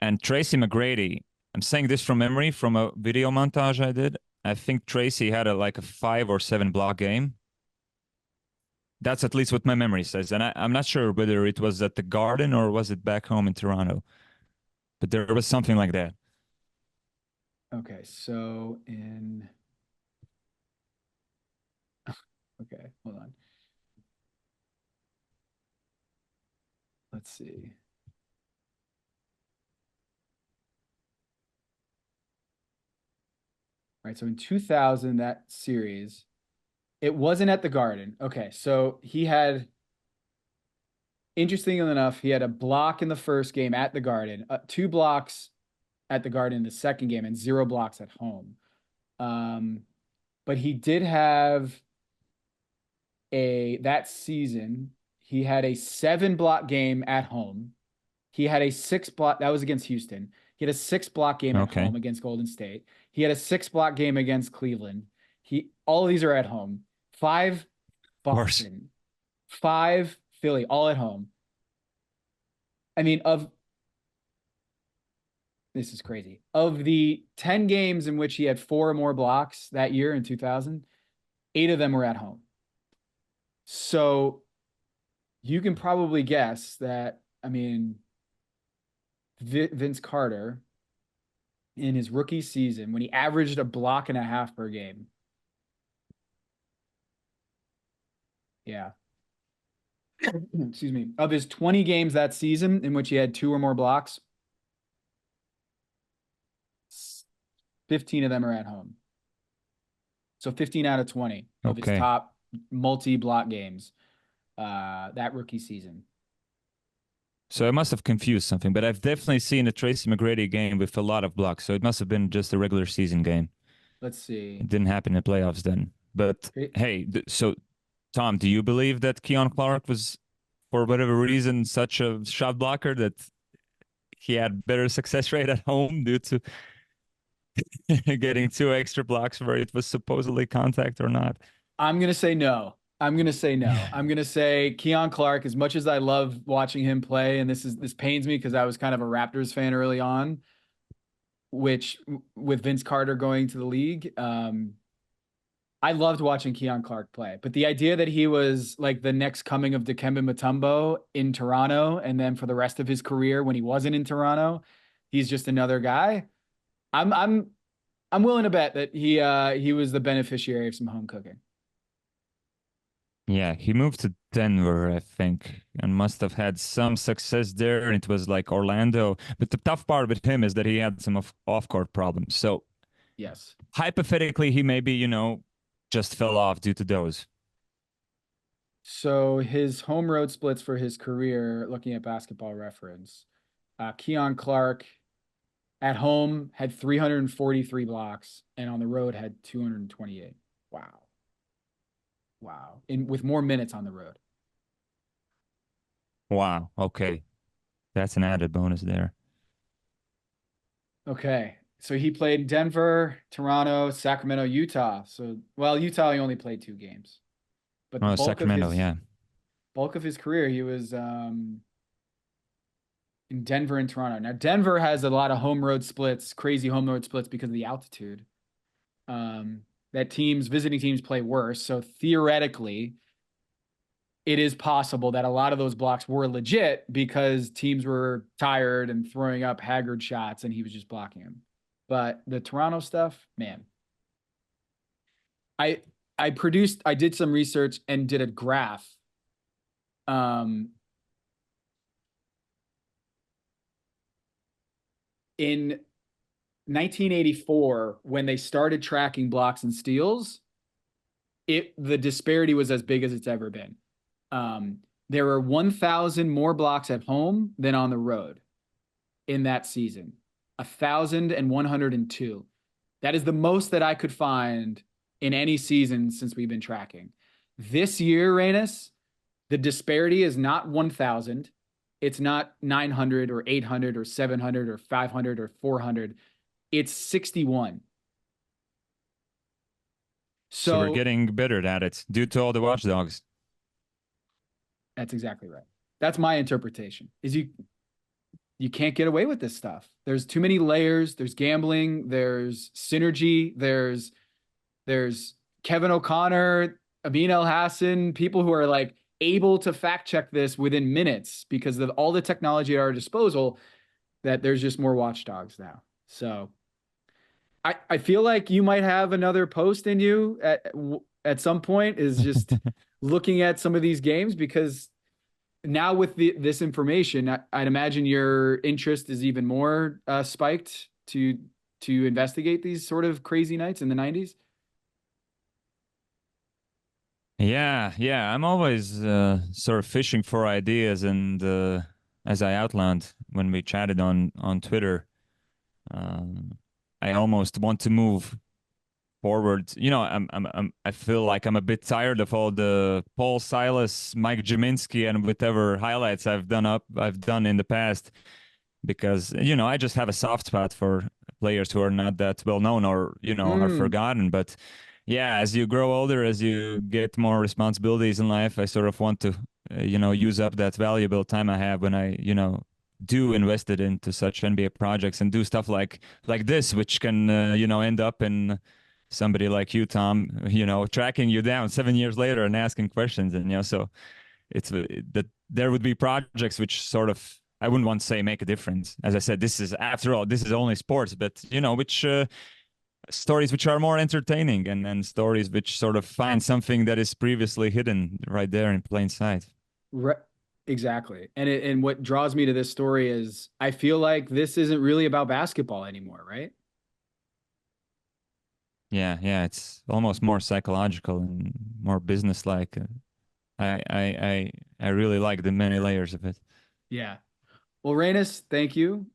And Tracy McGrady, I'm saying this from memory from a video montage I did. I think Tracy had like a 5 or 7 block game. That's at least what my memory says. And I'm not sure whether it was at the Garden or was it back home in Toronto. But there was something like that. Okay, so in okay, hold on. Let's see. Right, so in 2000 that series, it wasn't at the Garden. Okay, so he had, interesting enough, he had a block in the first game at the Garden, 2 blocks at the Garden in the second game, and 0 blocks at home. Um, but he did have that season, he had a 7 block game at home. He had a 6 block, that was against Houston. He had a 6 block game at Okay. home against Golden State. He had a 6 block game against Cleveland. All of these are at home. 5 Of course. Boston, 5 Philly, all at home. I mean, this is crazy. Of the 10 games in which he had 4 or more blocks that year in 2000, 8 of them were at home. So you can probably guess that, I mean, Vince Carter in his rookie season, when he averaged a block and a half per game. Yeah. Excuse me. Of his 20 games that season in which he had 2 or more blocks, 15 of them are at home. So 15 out of 20 of his Okay. top multi-block games that rookie season. So I must have confused something, but I've definitely seen a Tracy McGrady game with a lot of blocks. So it must have been just a regular season game. Let's see. It didn't happen in the playoffs then. But hey, so Tom, do you believe that Keon Clark was, for whatever reason, such a shot blocker that he had better success rate at home due to getting two extra blocks where it was supposedly contact or not? I'm gonna say no. I'm gonna say no. I'm gonna say Keon Clark, as much as I love watching him play, and this pains me because I was kind of a Raptors fan early on, which with Vince Carter going to the league, I loved watching Keon Clark play. But the idea that he was like the next coming of Dikembe Mutombo in Toronto, and then for the rest of his career when he wasn't in Toronto, he's just another guy. I'm I'm I'm willing to bet that he was the beneficiary of some home cooking. Yeah, he moved to Denver, I think, and must have had some success there. And it was like Orlando. But the tough part with him is that he had some off-court problems. So Yes. hypothetically, he maybe, just fell off due to those. So his home road splits for his career, looking at Basketball Reference, Keon Clark at home had 343 blocks, and on the road had 228. Wow, wow! In with more minutes on the road. Wow. Okay. That's an added bonus there. Okay, so he played Denver, Toronto, Sacramento, Utah. So, well, Utah he only played 2 games, but the Oh, Sacramento, yeah. bulk of his career he was in Denver and Toronto. Now, Denver has a lot of home road splits, crazy home road splits because of the altitude. That visiting teams play worse. So theoretically, it is possible that a lot of those blocks were legit because teams were tired and throwing up haggard shots and he was just blocking them. But the Toronto stuff, man, I I did some research and did a graph. Um, in 1984, when they started tracking blocks and steals, the disparity was as big as it's ever been. There were 1,000 more blocks at home than on the road in that season. 1,102. That is the most that I could find in any season since we've been tracking. This year, Reinis, the disparity is not 1,000. It's not 900 or 800 or 700 or 500 or 400. It's 61. So we're So getting better at it due to all the watchdogs. that's exactly right. That's my interpretation. Is you can't get away with this stuff. There's too many layers. There's gambling. There's synergy. There's Kevin O'Connor, Amin El Hassan, people who are like able to fact check this within minutes because of all the technology at our disposal. That there's just more watchdogs now. So I feel like you might have another post in you at some point is just looking at some of these games because now with this information, I'd imagine your interest is even more spiked to investigate these sort of crazy nights in the 90s. Yeah. I'm always sort of fishing for ideas, and as I outlined when we chatted on Twitter, um, I almost want to move forward. I feel like I'm a bit tired of all the Paul Silas, Mike Jaminski, and whatever highlights I've done in the past, because I just have a soft spot for players who are not that well known or are Mm, forgotten. But yeah, as you grow older, as you get more responsibilities in life, I sort of want to use up that valuable time I have when I do invest it into such NBA projects and do stuff like this, which can end up in somebody like you, Tom, tracking you down 7 years later and asking questions. And so it's that there would be projects which sort of, I wouldn't want to say make a difference. As I said, after all, this is only sports, but which stories which are more entertaining, and stories which sort of find something that is previously hidden right there in plain sight. re- exactly. And what draws me to this story is I feel like this isn't really about basketball anymore, right? Yeah, it's almost more psychological and more business-like. I really like the many layers of it. Yeah. Well, Reinis, thank you.